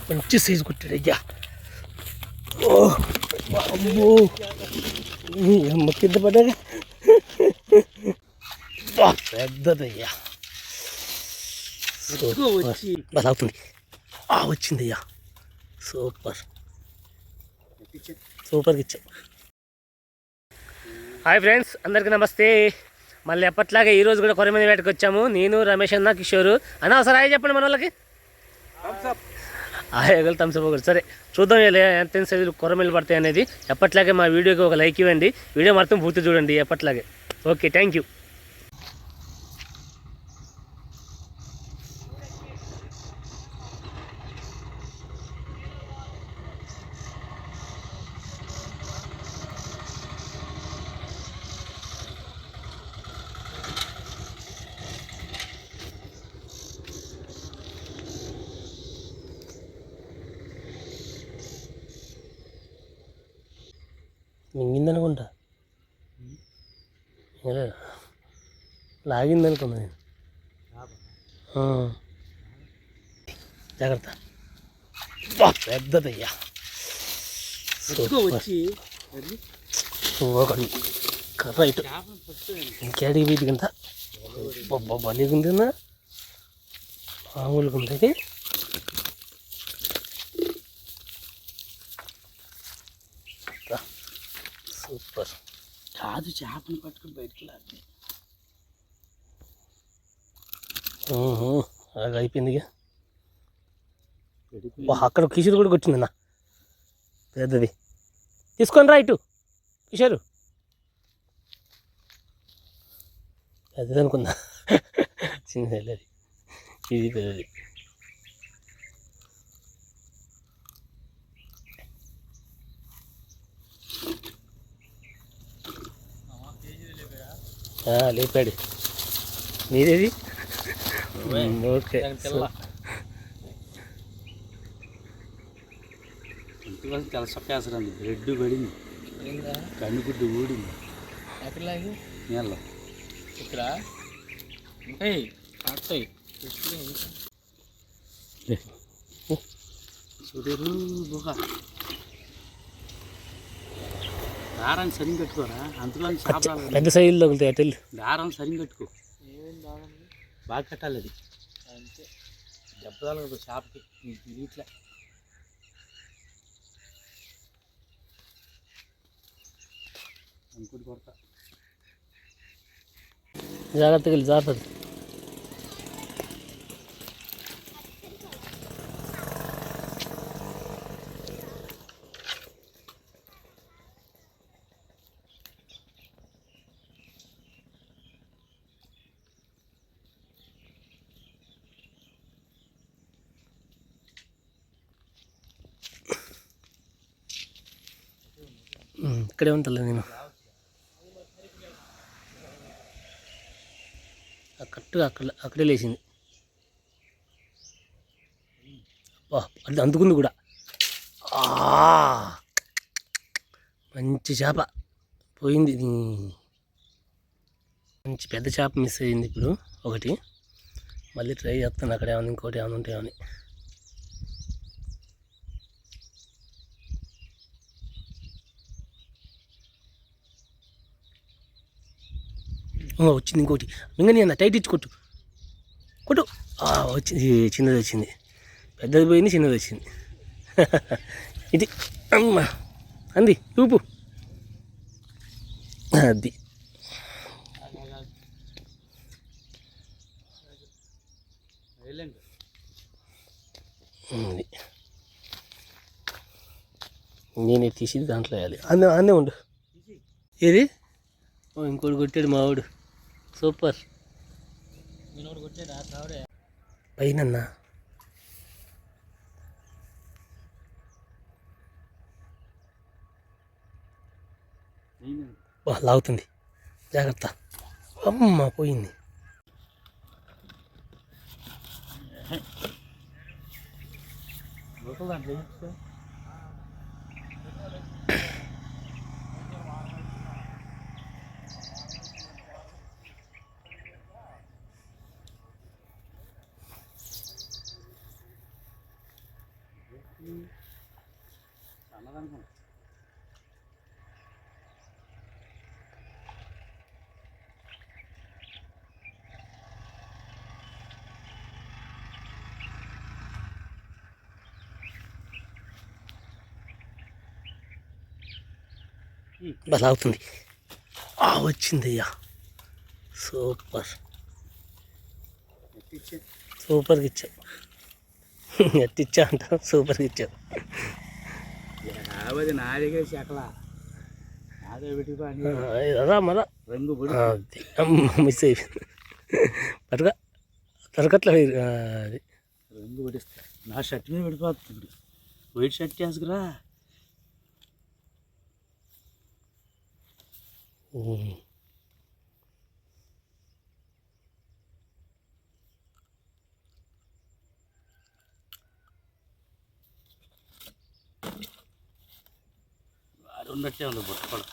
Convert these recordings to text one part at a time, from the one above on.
మంచి సైజు కొట్టాడు అయ్యా. అమ్మో అమ్మ కింద పడ్డాగా పెద్దదయ్యా. అవుతుంది వచ్చిందయ్యా. సూపర్ సూపర్గా ఇచ్చావు. హాయ్ ఫ్రెండ్స్, అందరికీ నమస్తే. మళ్ళీ ఎప్పట్లాగే ఈరోజు కూడా కొరమేను వేటకు వచ్చాము. నేను, రమేష్ అన్న, కిషోరు అన్న. ఒకసారి హాయ్ చెప్పండి మన వాళ్ళకి. హాయ్ థమ్స్అప్ ఒకటి. సరే చూద్దాం ఎంత సైజులు కొరమేలు పడతాయి అనేది. ఎప్పట్లాగే మా వీడియోకి ఒక లైక్ ఇవ్వండి. వీడియో మొత్తం పూర్తి చూడండి ఎప్పట్లాగే. Okay, thank you. మింగిందనుకుంటా, లాగిందనుకున్నా నేను. జాగ్రత్త. పెద్దదయ్యా. ఒకటి రైట్ ఇంకేడికి వీటికంతా బలిగుందినా మామూలుగా ఉంది. సూపర్. కాదు, చేపను పట్టుకుని బయటకు లాంటి అలాగ అయిపోయిందిగా. అక్కడ కిషోర్ కూడా కొట్టిందన్న పెద్దది. తీసుకొని రా ఇటు కిషోరు. పెద్దది అనుకుందా, చిన్నది. ఇది పెద్దది. లేపాడు. నీదేది? ఓకే. తెలసొక్కేసరండి. బ్రెడ్ పడింది, కన్నుగుడ్డు ఊడింది. నీళ్ళ ఇక్కడ చూడరు బుగ. దారం సరిగ్గా కట్టుకోరా, అంతలో పెద్ద సైజులు తగులుతాయి. అటు దారం సరిగ్గా కట్టుకో, బాగా కట్టాలి. అది అంతే దెబ్బతాలు చేపకి ఇట్లా. ఇంకోటి కొడతా, జాగ్రత్తగా వెళ్ళి జాగ్రత్త. ఇక్కడే ఉంటాలే నేను. కరెక్ట్గా అక్కడే లేచింది. అది అందుకుంది కూడా. మంచి చేప పోయింది. మంచి పెద్ద చేప మిస్ అయ్యింది. ఇప్పుడు ఒకటి మళ్ళీ ట్రై చేస్తాను. అక్కడ ఏమైనా ఇంకోటి ఏమైనా ఉంటాయని. వచ్చింది ఇంకోటి. మింగని అన్న టైట్ ఇచ్చి కొట్టు కొట్టు. వచ్చింది, చిన్నది వచ్చింది. పెద్దది పోయింది, చిన్నది వచ్చింది. ఇది అమ్మ అంది చూపు. అది నేనే తీసి దాంట్లో వేయాలి. అన్నీ ఉండు. ఏది ఇంకోటి కొట్టాడు మావాడు. సూపర్. పైన లాగుతుంది, జాగ్రత్త. అమ్మ పోయింది. అన్నదనుకున్నా. బలా అవుతుంది. వచ్చింది అయ్యా, సూపర్ సూపర్గా ఇచ్చావు. ఎట్టిచ్చా అంట, సూపర్గా ఇచ్చావు. యాభై నా దగ్గర చెక్కలా నాదే పెట్టి అదా మళ్ళా రంగు పొడి మిస్ అయిపోయింది. పట్టుగా తరగట్ల అది రంగు పడిస్తా. నా షర్ట్ మీద పడిపోతుంది. వైట్ షర్ట్ వేసుకురా. వాడు ఉన్నట్టే ఉంది బుట్ట కూడా.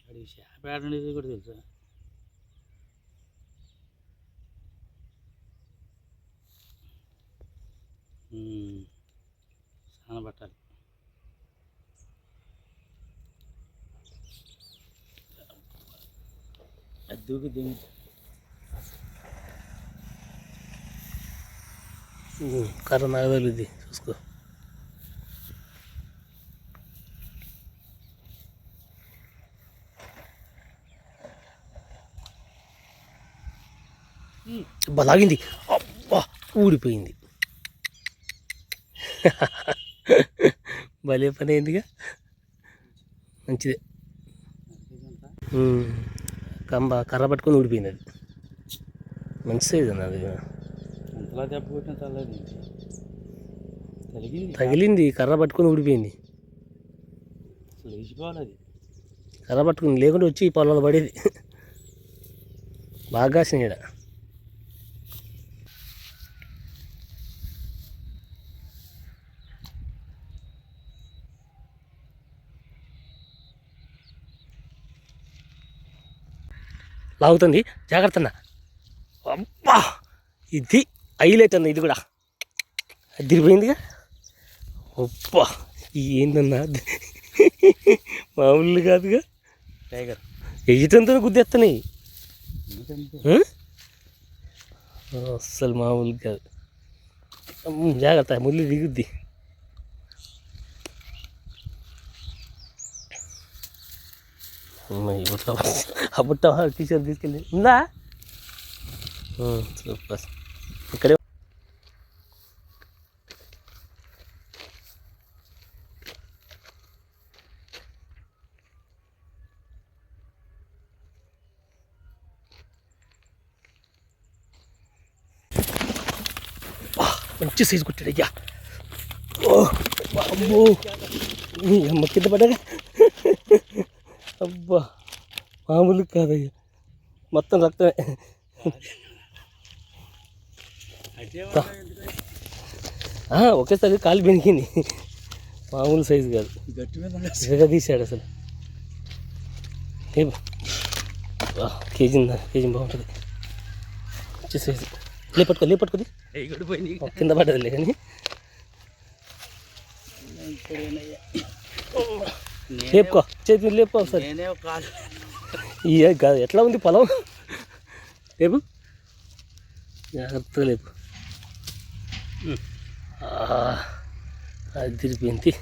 అది చేప ఆడనేది కూడా తెలుసా. స్నానం పట్టాలి. అది దూకి దిగి కర్ర నాకు తగిలింది, చూసుకో. అబ్బా లాగింది, అబ్బా ఊడిపోయింది. భలే పని అయిందిగా, మంచిదే. కర్ర పట్టుకొని ఊడిపోయింది అది. మంచి సైజ్ అన్న అది. అంతలా దెబ్బ కొట్టిన తల్లది తగిలింది, కర్ర పట్టుకొని ఊడిపోయింది. లేచిపోవాలి అది. కర్ర పట్టుకుని, లేకుంటే వచ్చి పొలంలో పడేది. బాగా కాసిన ఈడ. లాగుతుంది, జాగ్రత్త అన్న. అబ్బా ఇది హైలైట్ అన్న, ఇది కూడా అదిరిపోయిందిగా. అబ్బా ఏందన్నా, మామూలు కాదుగా. టైగర్ ఎయ్యటంతో గుద్దేస్తున్నాయి, అస్సలు మామూలు కాదు. జాగ్రత్త, ముళ్ళు దిగుద్ది. ఆ బుట్ట టీషర్ట్ తీసుకెళ్ళి ఉందా. సూపర్. ఇక్కడే మంచి సైజు కొట్టాడు అయ్యా. అబ్బో అమ్మ కింద పడ్డాగా. అబ్బా మామూలు కాదయ్యా, మొత్తం రక్తమే. ఒకేసారి కాలు బెనికింది, మామూలు సైజు కాదు. గట్టి మీద తీసాడు అసలు. కేజీ బాగుంటుంది, మంచి సైజు. లేపట్టుకోది కింద పడ్డదిలే కానీ. లేపుకో, చేతి లేపుకో ఒకసారి. కాదు, ఎట్లా ఉంది పొలం. లేపు, జాగ్రత్తగా లేపు. అది తిరిగిపోయింది,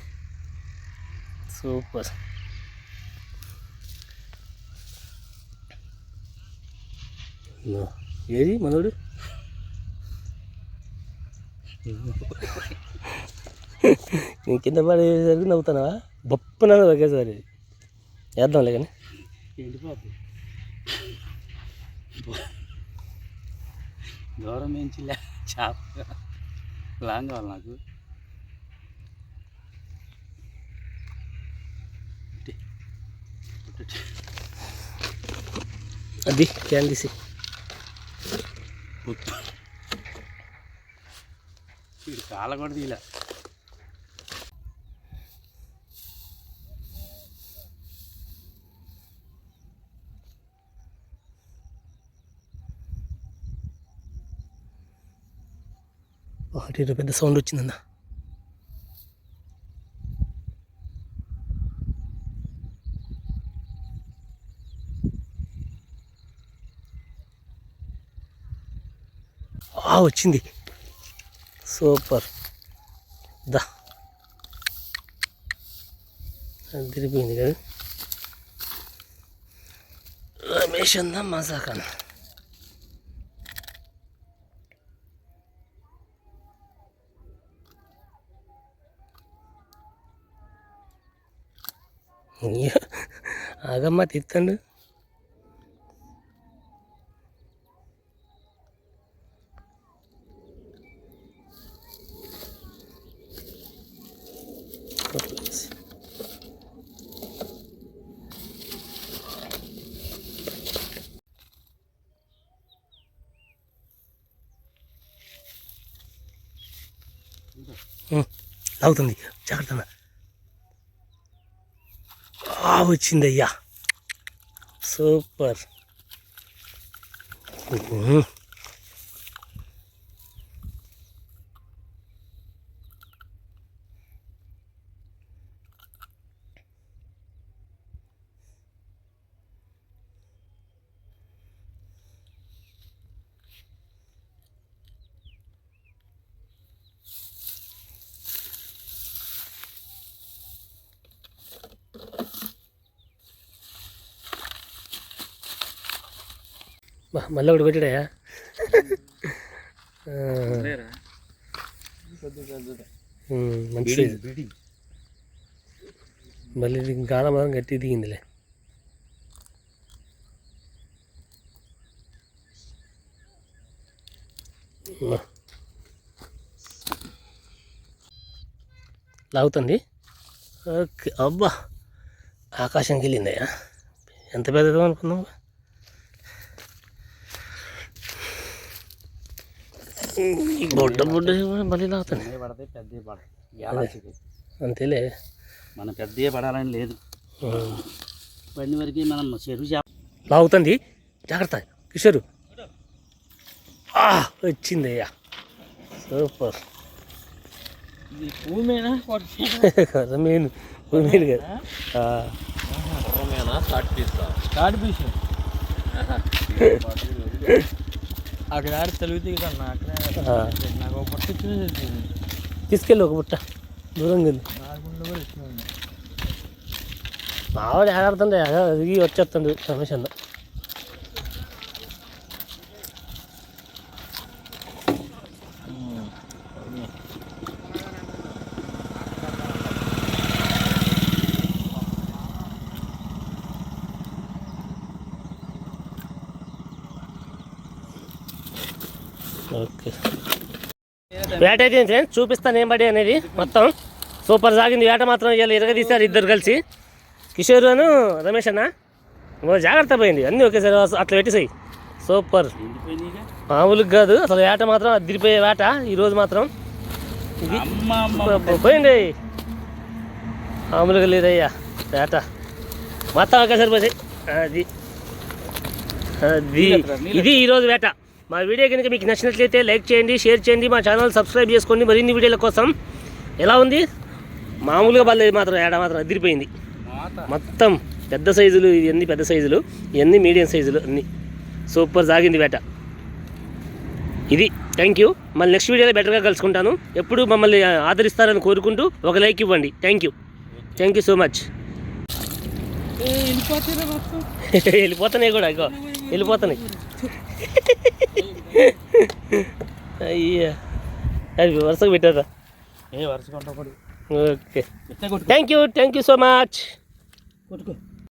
సూపర్. ఏది మనోడు. నేను కింద పడేసరికి నవ్వుతానా, బొప్పన ఒకేసారి. వేద్దాంలే కానీ. ఎండిపోద్ది. దూరం నుంచి చేప లాంగ్ కావాలి నాకు. అది క్యాన్ తీసి కాల కూడా తీలా. అటు పెద్ద సౌండ్ వచ్చిందన్న. వచ్చింది, సూపర్. దా తిరిగిపోయింది కదా రమేష్ అన్న మజాకన్న. ఆగమ్మ తిత్తండు. లాగుతుంది, జాగ్రత్త. వచ్చిందయ్యా, సూపర్. మళ్ళీ ఒకటి పెట్టాడయా. మంచి మళ్ళీ గాలం మాత్రం గట్టి దిగిందిలే. లాగుతుంది. ఓకే, అబ్బా ఆకాశంకి వెళ్ళిందయ్యా. ఎంత పెద్దదో అనుకున్నావు. బొడ్డ బొడ్డ మళ్ళీ లాగుతాను. అంతేలే, మనం పెద్దగా పడాలని లేదు. పడిన వరకు మనం చెరువు లాగుతుంది, జాగ్రత్త కిషోరు. వచ్చిందయ్యా, సూపర్. మెయిన్ మెయిన్ కదా. అక్కడ ఆడి తెలుగుతుంది కన్నా. అక్కడ నాకు ఒక పుట్ట ఇచ్చిన తీసుకెళ్ళి ఒక పుట్ట దూరంగా వెళ్ళి. మావాడు ఆడుతుండే దిగి వచ్చేస్తుండు రమేష్ అన్న. ఓకే, వేట అయితే ఫ్రెండ్స్ చూపిస్తాను ఏం పడి అనేది. మొత్తం సూపర్ సాగింది వేట మాత్రం. ఇలా ఇరగదీశారు ఇద్దరు కలిసి, కిషోర్ అను రమేష్ అన్న. జాగ్రత్త పోయింది అన్నీ ఒకేసారి అట్లా పెట్టేసాయి. సూపర్, మామూలుగా కాదు అసలు. వేట మాత్రం అదిరిపోయే వేట ఈరోజు మాత్రం. ఇది పోయింది, మామూలుగా లేదయ్యా వేట మొత్తం ఒకేసారి పోసాయి. అది అది ఇది ఈరోజు వేట. మా వీడియో కనుక మీకు నచ్చినట్లయితే లైక్ చేయండి, షేర్ చేయండి, మా ఛానల్ సబ్స్క్రైబ్ చేసుకోండి మరిన్ని వీడియోల కోసం. ఎలా ఉంది, మామూలుగా పర్లేదు మాత్రం. ఏడ మాత్రం అదిరిపోయింది మొత్తం. పెద్ద సైజులు ఇవన్నీ, పెద్ద సైజులు ఇవన్నీ మీడియం సైజులు అన్నీ. సూపర్ సాగింది వేట ఇది. Thank you. మళ్ళీ నెక్స్ట్ వీడియోలో బెటర్గా కలుసుకుంటాను. ఎప్పుడు మమ్మల్ని ఆదరిస్తారని కోరుకుంటూ ఒక లైక్ ఇవ్వండి. Thank you so much. వెళ్ళిపోతున్నాయి కూడా, ఇగో వెళ్ళిపోతున్నాయి. అయ్యా, అది వరుసగా పెట్టారా? వరుసగా. Okay, thank you so much.